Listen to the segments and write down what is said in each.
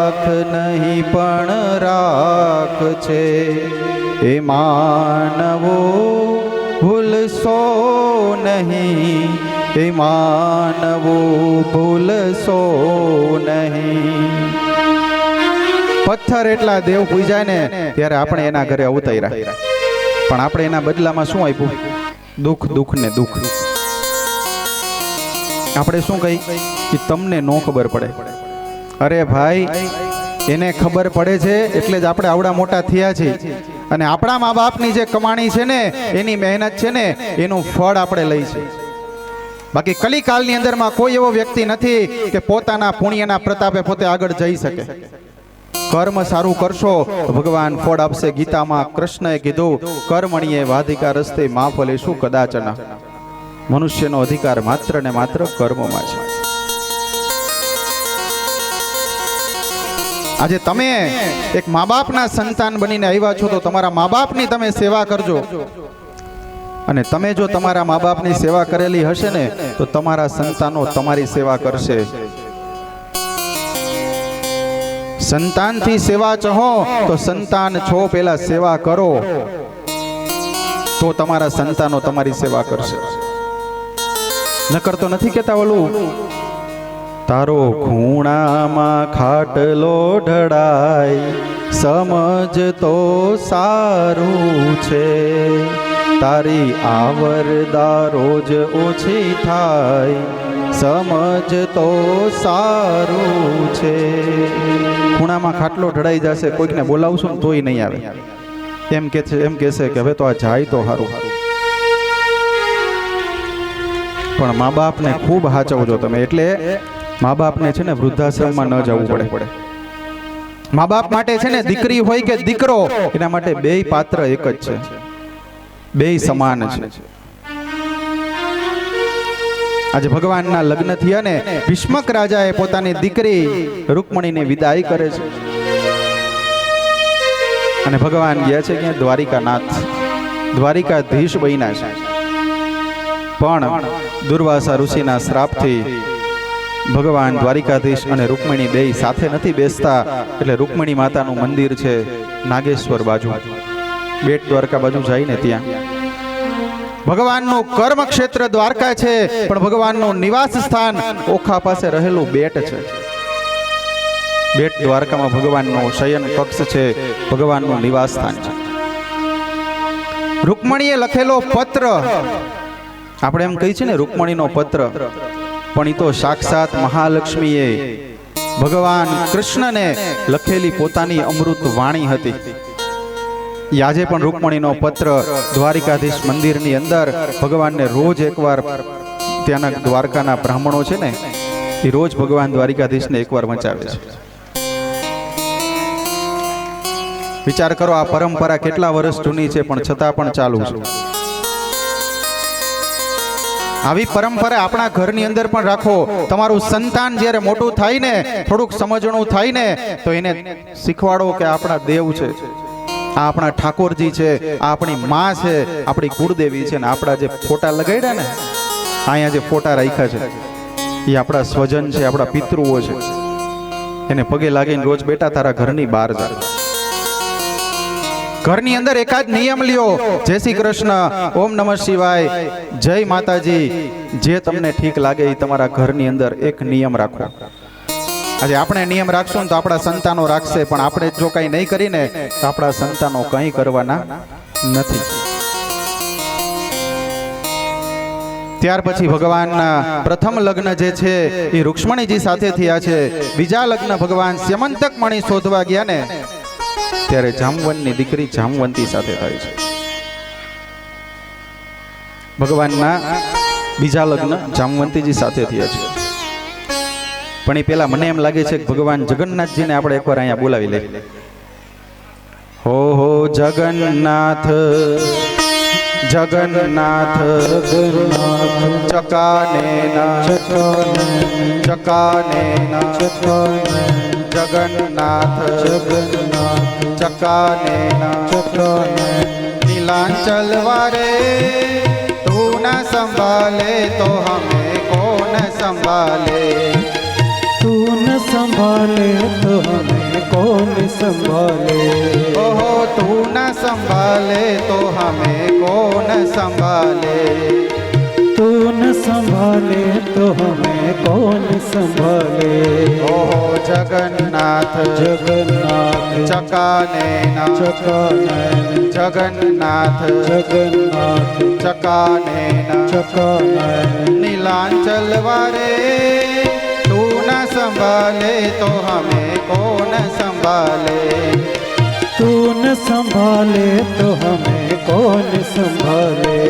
રાખ નહીં પણ રાખ છે, એ માનવો ભૂલશો નહીં, એ માનવો ભૂલશો નહીં. પથ્થર એટલા દેવ પૂજાય ને ત્યારે આપણે એના ઘરે અવતર્યા, પણ આપણે એના બદલામાં શું આપ્યું? દુઃખ, દુઃખ ને દુઃખ. આપણે શું કહી કે તમને નો ખબર પડે? અરે ભાઈ, એને ખબર પડે છે એટલે જ આપણે આવડા મોટા થયા છીએ, અને આપણા મા બાપની જે કમાણી છે ને, એની મહેનત છે ને, એનું ફળ આપણે લઈ છે. બાકી કલિકાલની અંદરમાં કોઈ એવો વ્યક્તિ નથી કે પોતાના પુણ્યના પ્રતાપે પોતે આગળ જઈ શકે. કર્મ સારું કરશો તો ભગવાન ફળ આપશે. ગીતામાં કૃષ્ણએ કીધું, કર્મણીએ વાધિકા રસ્તે મા ફલેશું કદાચન. મનુષ્યનો અધિકાર માત્ર ને માત્ર કર્મમાં છે. આજે તમે એક મા બાપના સંતાન બનીને આવ્યા છો તો તમારા મા બાપની તમે સેવા કરજો. અને તમે જો તમારા મા બાપની સેવા કરેલી હશે ને તો તમારા સંતાનો તમારી સેવા કરશે. સંતાનથી સેવા ચાહો તો સંતાન છો પેલા સેવા કરો, તો તમારા સંતાનો તમારી સેવા કરશે. નકર તો નથી કેતા ઓલું, તારો ખૂણામાં ખાટલો ઢળાય, સમજ તો સારું છે, તારી આવરદા રોજ ઓછી થાય, સમજ તો સારું છે. ખૂણામાં ખાટલો ઢળાઈ જશે, કોઈકને બોલાવશું ને તોય નહીં આવે. એમ કહેશે કે હવે તો આ જાય તો સારું. પણ મા બાપને ખૂબ હાચવજો તમે. એટલે મા બાપને છે ને વૃદ્ધાશ્રમમાં ન જવું પડે. મા બાપ માટે છે ને દીકરી હોય કે દીકરો, એના માટે બેય પાત્ર એક જ છે, બેય સમાન છે. આજે ભગવાનના લગ્ન થયા ને ભીષ્મક રાજાએ પોતાની દીકરી રૂકમણીને વિદાય કરે છે, અને ભગવાન ગયા છે ક્યાં? દ્વારિકાનાથ, દ્વારિકાધીશ બન્યા છે. પણ દુર્વાસા ઋષિના શ્રાપથી ભગવાન દ્વારિકાધીશ અને રૂકમણી બેય સાથે નથી બેસતા. એટલે રૂકમણી માતાનું મંદિર છે નાગેશ્વર બાજુ, બેટ દ્વારકા બાજુ જઈને ત્યાં ભગવાનનું કર્મ ક્ષેત્ર દ્વારકા છે, પણ ભગવાનનું નિવાસ સ્થાન ઓખા પાસે રહેલું બેટ છે. બેટ દ્વારકામાં ભગવાનનો શયન કક્ષ છે, ભગવાનનું નિવાસ સ્થાન છે. રૂકમણીએ લખેલો પત્ર, આપણે એમ કહી છે ને રૂકમણીનો પત્ર, પણ એ તો સાક્ષાત મહાલક્ષ્મીએ ભગવાન કૃષ્ણને લખેલી પોતાની અમૃત વાણી હતી. આજે પણ રૂકમણીનો પત્ર દ્વારિકાધીશ મંદિરની અંદર ભગવાનને રોજ એકવાર, ત્યાંના દ્વારકાના બ્રાહ્મણો છે ને, એ રોજ ભગવાન દ્વારિકાધીશને એકવાર વંચાવે છે. વિચાર કરો, આ પરંપરા કેટલા વર્ષ જૂની છે, પણ છતાં પણ ચાલુ છે. આવી પરંપરા આપણા ઘરની અંદર પણ રાખો. તમારું સંતાન જ્યારે મોટું થાય ને, થોડુંક સમજણું થાય ને, તો એને શીખવાડો કે આપણા દેવ છે, આ આપણા ઠાકોરજી છે, આ આપણી માં છે, આપણી કુળદેવી છે. ને આપણા જે ફોટા લગાડ્યા ને, અહીંયા જે ફોટા રાખ્યા છે, એ આપણા સ્વજન છે, આપણા પિતૃઓ છે. એને પગે લાગીને રોજ બેટા તારા ઘરની બહાર જા. ઘરની અંદર એકાદ નિયમ લ્યો, જય શ્રી કૃષ્ણ, ઓમ નમઃ શિવાય, જય માતાજી, જે તમને ઠીક લાગે એ તમારા ઘરની અંદર એક નિયમ રાખો. આજે આપણે નિયમ રાખશું તો આપણા સંતાનો રાખશે, પણ આપણે જો કંઈ નહીં કરીને તો આપણા સંતાનો કંઈ કરવાના નથી. ત્યાર પછી ભગવાનના પ્રથમ લગ્ન જે છે એ રૂક્ષ્મણીજી સાથે થયા છે. બીજા લગ્ન ભગવાન સ્યમંતક મણી શોધવા ગયા ને, ત્યારે જામવનની દીકરી જામવંતી સાથે થાય છે. ભગવાનના બીજા લગ્ન જામવંતીજી સાથે થયા છે. પણ એ પેલા મને એમ લાગે છે કે ભગવાન જગન્નાથજીને આપણે એકવાર અહીંયા બોલાવી લઈએ. હો હો જગન્નાથ, જગન્નાથ, ચકાનેના, ચકાનેના, જગન્નાથ, ચકાનેના, નીલાંચલ વારે તું ન સંભાલે તો હમે કોણ સંભાલે, तू न संभाले तो हमें कौन संभाले। ओहो तू न संभाले तो हमें कौन संभाले। तू न संभाले तो हमें कौन संभाले। ओहो जगन्नाथ जगन्नाथ चकानयन चकानयन जगन्नाथ जगन्नाथ चकानयन चकानयन। नीलांचल वारे तू न संभाले तो हमें कौन संभाले। तू न संभाले तो हमें कौन संभाले।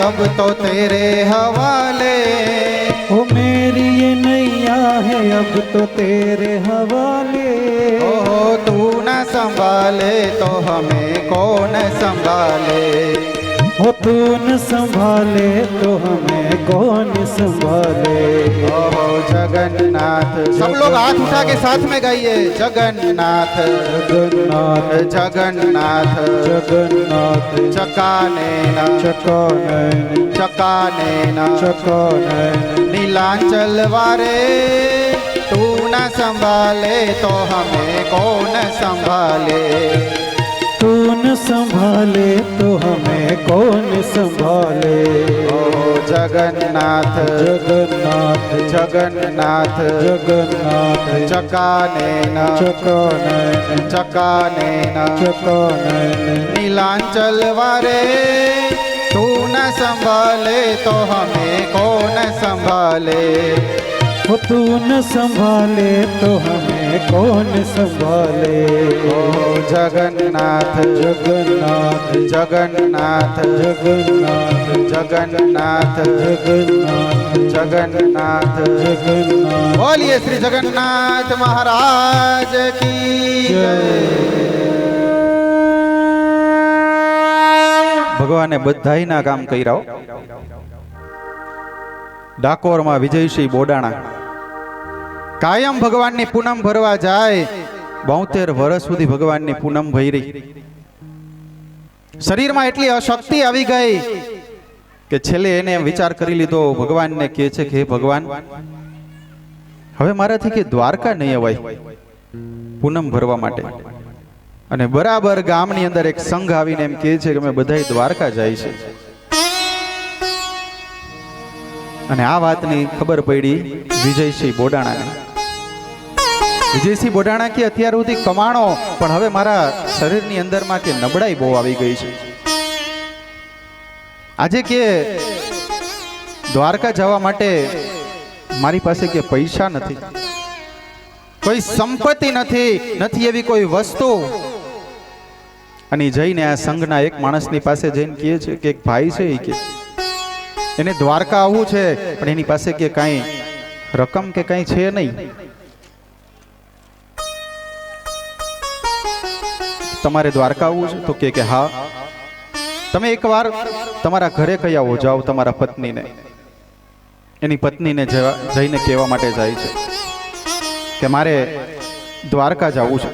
अब तो तेरे हवाले। ओ मेरी ये नैया है अब तो तेरे हवाले। ओहो तू न संभाले तो हमें कौन संभाले। हो तू न संभाले तो हमें कौन संभाले। ओहो जगन्नाथ। सब लोग हाथ उठा के साथ में गाइए जगन्नाथ जगन्नाथ जगन्नाथ जगन्नाथ चकानयन चकानयन चकानयन चकानयन। नीलांचल वारे तू न संभाले तो हमें कौन संभाले। तू न संभाले तो हमें कौन संभाले। ओहो जगन्नाथ जगन्नाथ जगन्नाथ जगन्नाथ चकानयन चकानयन चकानयन चकानयन। नीलांचल वारे तू न संभाले तो हमें कौन संभाले। हो तू न संभाले तो हमें कौन संभाले। ओहो जगन्नाथ जगन्नाथ जगन्नाथ जगन्नाथ जगन्नाथ जगन्नाथ जगन्नाथ जगन्नाथ। बोलिए श्री जगन्नाथ महाराज की जय। ભગવાને બધાયના કામ કર્યા. ડાકોરમાં વિજયસિંહ બોડાણા કાયમ ભગવાનની પૂનમ ભરવા જાય. 72 વર્ષ સુધી ભગવાનની પૂનમ ભરી. શરીરમાં એટલી અશક્તિ આવી ગઈ કે છેલ્લે એને વિચાર કરી લીધો. ભગવાનને કહે છે કે હે ભગવાન, હવે મારાથી કે દ્વારકા નહીં અવાય પૂનમ ભરવા માટે. અને બરાબર ગામની અંદર એક સંઘ આવીને એમ કહે છે કે અમે બધાય દ્વારકા જાય છે. અને આ વાતની ખબર પડી વિજયસિંહ બોડાણાને. વિજયસિંહ બોડાણા કે અત્યાર સુધી કમાણો, પણ હવે મારા શરીરની અંદરમાં કે નબળાઈ બહુ આવી ગઈ છે. આજે કે દ્વારકા જવા માટે મારી પાસે કે પૈસા નથી, કોઈ સંપત્તિ નથી, નથી એવી કોઈ વસ્તુ. અને જઈને આ સંઘના એક માણસની પાસે જઈને કહે છે કે એક ભાઈ છે કે એને દ્વારકા આવવું છે, પણ એની પાસે કે કાંઈ રકમ કે કાંઈ છે નહીં. તમારે દ્વારકા આવવું છે? તો કે હા. તમે એકવાર તમારા ઘરે કહી આવો, જાઓ તમારા પત્નીને. એની પત્નીને જઈને કહેવા માટે જાય છે કે મારે દ્વારકા જવું છે,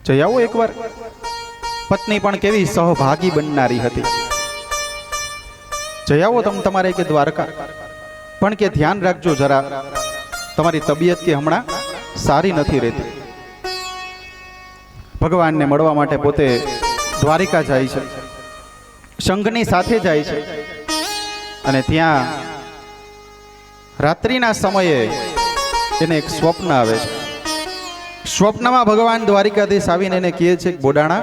જઈ આવો એકવાર. પત્ની પણ કેવી સહભાગી બનનારી હતી. જઈ આવો તમે તમારે કે દ્વારકા, પણ કે ધ્યાન રાખજો જરા, તમારી તબિયત કે હમણાં સારી નથી રહેતી. ભગવાનને મળવા માટે પોતે દ્વારિકા જાય છે, સંઘની સાથે જાય છે. અને ત્યાં રાત્રિના સમયે એને એક સ્વપ્ન આવે છે. સ્વપ્નમાં ભગવાન દ્વારિકાધીશ આવીને એને કહે છે કે બોડાણા,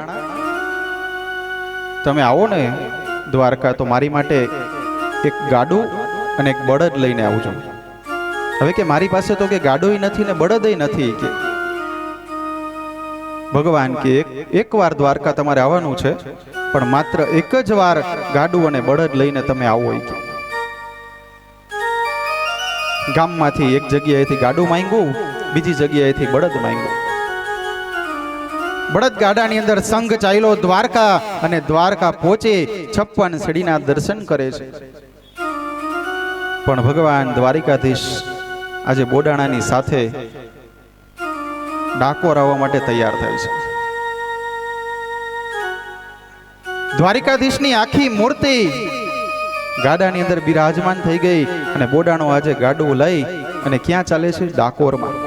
તમે આવો ને દ્વારકા તો મારી માટે એક ગાડું અને એક બળદ લઈને આવજો. હવે કે મારી પાસે તો કે ગાડુંય નથી ને બળદય નથી. કે ભગવાન કે એક વાર દ્વારકા તમારે આવવાનું છે, પણ માત્ર એક જ વાર ગાડું અને બળદ લઈને તમે આવો. ગામમાંથી એક જગ્યાએથી ગાડું માંગ્યું, બીજી જગ્યાએથી બળદ માંગ્યું. બળદ ગાડાની અંદર સંઘ ચાલ્યો દ્વારકા, અને દ્વારકા પહોંચી 56 સીડીના દર્શન કરે છે. પણ ભગવાન દ્વારિકાધીશ આજે બોડાણાની સાથે ડાકોર આવવા માટે તૈયાર થાય છે. દ્વારિકાધીશની આખી મૂર્તિ ગાડાની અંદર બિરાજમાન થઈ ગઈ, અને બોડાણો આજે ગાડું લઈ અને ક્યાં ચાલે છે? ડાકોરમાં.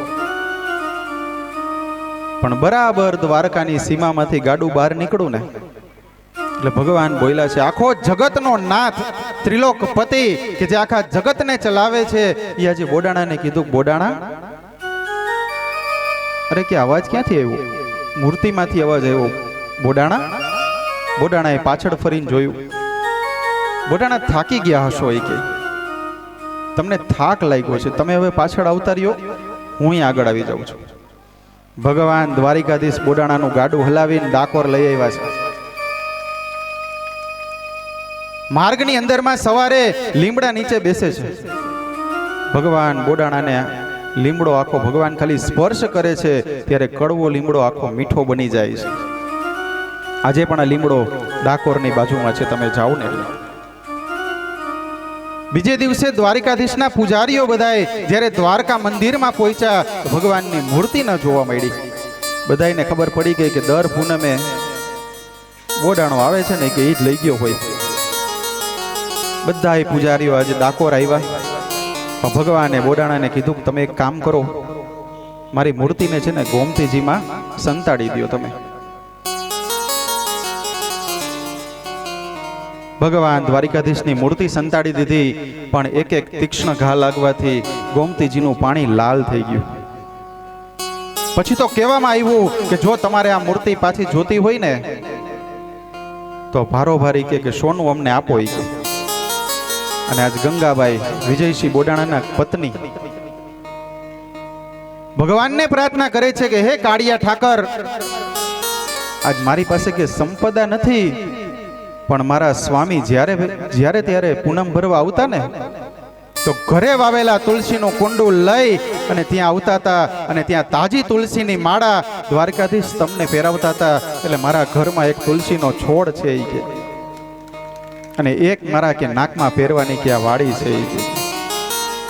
પણ બરાબર દ્વારકાની સીમામાંથી ગાડું બહાર નીકળું ને એટલે ભગવાન બોલ્યા છે, આખો જગતનો નાથ, ત્રિલોકપતિ કે જે આખા જગતને ચલાવે છે, એ આજે બોડાણાને કીધું, બોડાણા, અરે કે અવાજ ક્યાંથી આવ્યો? મૂર્તિમાંથી અવાજ આવ્યો. બોડાણા. બોડાણાએ પાછળ ફરીને જોયું. બોડાણા થાકી ગયા હશો, એ કે તમને થાક લાગ્યો છે, તમે હવે પાછળ આવતા રહ્યો, હું આગળ આવી જાઉં છું. ભગવાન દ્વારિકાધીશ બોડાણાનું ગાડું હલાવીને ડાકોર લઈ આવ્યા છે. માર્ગની અંદરમાં સવારે લીમડા નીચે બેસે છે. ભગવાન બોડાણાને લીમડો આખો ભગવાન ખાલી સ્પર્શ કરે છે ત્યારે કડવો લીમડો આખો મીઠો બની જાય છે. આજે પણ આ લીમડો ડાકોરની બાજુમાં છે, તમે જાઓ ને. બીજે દિવસે દ્વારિકાધીશના પૂજારીઓ બધાએ જ્યારે દ્વારકા મંદિરમાં પહોંચ્યા, ભગવાનની મૂર્તિ ન જોવા મળી. બધાને ખબર પડી ગઈ કે દર પૂનમે બોડાણો આવે છે ને કે એ જ લઈ ગયો હોય. બધા પૂજારીઓ આજે ડાકોર આવ્યા. ભગવાને બોડાણાને કીધું કે તમે એક કામ કરો, મારી મૂર્તિને છે ને ગોમતીજીમાં સંતાડી દો તમે. ભગવાન દ્વારિકાધીશની મૂર્તિ સંતાડી દીધી, પણ એક એક તીક્ષ્ણ ઘા લાગવાથી ગોમતીજીનું પાણી લાલ થઈ ગયું. પછી તો કહેવામાં આવ્યું કે જો તમારે આ મૂર્તિ પાછી જોતી હોય ને તો ભારોભારી કે સોનું અમને આપો. અને આજ ગંગાબાઈ વિજયસિંહ બોડાણાના પત્ની ભગવાનને પ્રાર્થના કરે છે કે હે કાળિયા ઠાકર, આજ મારી પાસે કે સંપદા નથી, પણ મારા સ્વામી જ્યારે ત્યારે પૂનમ ભરવા આવતા ને તો ઘરે વાવેલા તુલસીનું કુંડું લઈ અને ત્યાં આવતા હતા, અને ત્યાં તાજી તુલસીની માળા દ્વારકાધીશ તમને પહેરાવતા હતા. એટલે મારા ઘરમાં એક તુલસીનો છોડ છે એ કે, અને એક મારા કે નાકમાં પહેરવાની કે આ વાડી છે એ કે,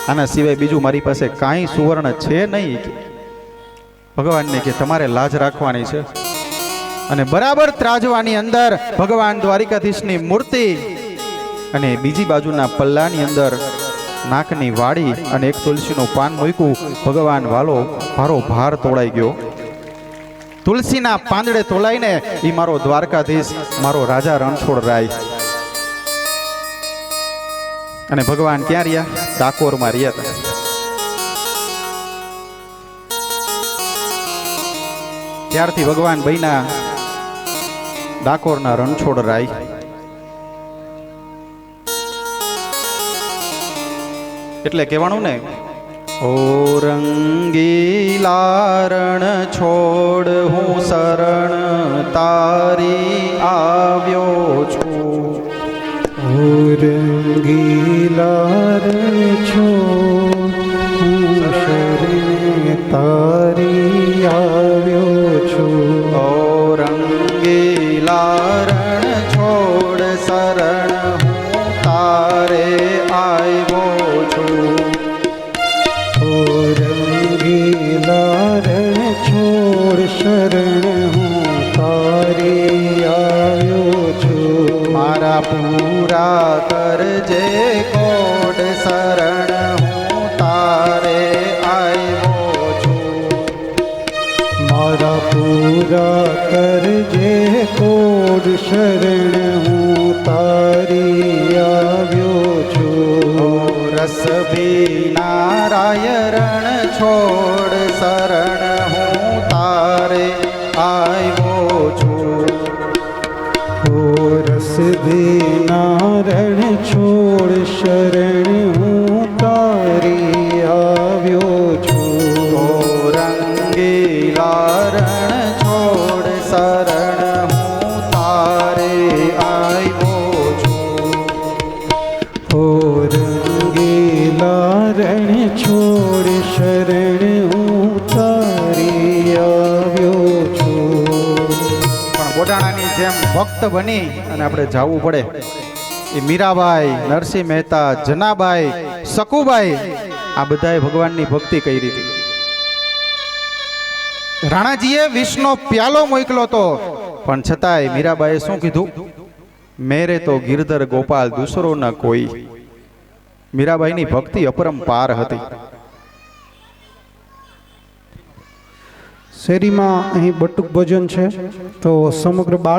આના સિવાય બીજું મારી પાસે કાંઈ સુવર્ણ છે નહીં કે. ભગવાનને કે તમારે લાજ રાખવાની છે. અને બરાબર ત્રાજવાની અંદર ભગવાન દ્વારિકાધીશની મૂર્તિ, અને બીજી બાજુના પલ્લાની અંદર નાકની વાડી અને એક તુલસીનું પાન મૂક્યું. ભગવાન ભારો ભાર તોડાઈ ગયો. તુલસીના પાંદડે તોલાઈને એ મારો દ્વારકાધીશ, મારો રાજા રણછોડ રાય. અને ભગવાન ક્યાં રહ્યા? ડાકોરમાં રહ્યા હતા. ત્યારથી ભગવાન બન્યા ડાકોરના રણછોડ રાય. એટલે કહેવાનું ને, ઓ રંગીલા રણ છોડ હું શરણ તારી આવ્યો છું. ઓ રંગીલા રણ છોડ હું શરણ તારી આવ્યો છું. ઓ રંગીલા રણ છોડ શરણ હું તારે આવ્યો છું. ઓ રંગીલા રણ છોડ શરણ હું તારી આવ્યો છું. મારા પૂરા કરજે કોડ શરણ હું તારે આવ્યો છું. મારા પૂરા કરજે કોડ શરણ હું તારી આવ્યો છું. રસ ભીનારાય રણ છોડ શરણ હું તારે આવ્યો છું. ઓ રસ ભીના રણ છોડ શરણ હું તારી આવ્યો છું. ઓ રંગીલા રણ છોડ છોડ શરણ હું તારી આવ્યો છું. પણ બોડાણાની જેમ ભક્ત બની અને આપણે જવું પડે. એ મીરાબાઈ, નરસિંહ મહેતા, જનાબાઈ, સકુબાઈ આ બધાએ ભગવાનની ભક્તિ કરી હતી. રાણાજીએ વિષનો પ્યાલો મોકલો તો પણ છતાંય મીરાબાઈએ શું કીધું? મેરે તો ગિરધર ગોપાલ દૂસરો ન કોઈ. મીરાબાઈની ભક્તિ અપરંપાર હતી. શેરીમાં અહીં બટુક ભોજન છે તો સમગ્ર બાળ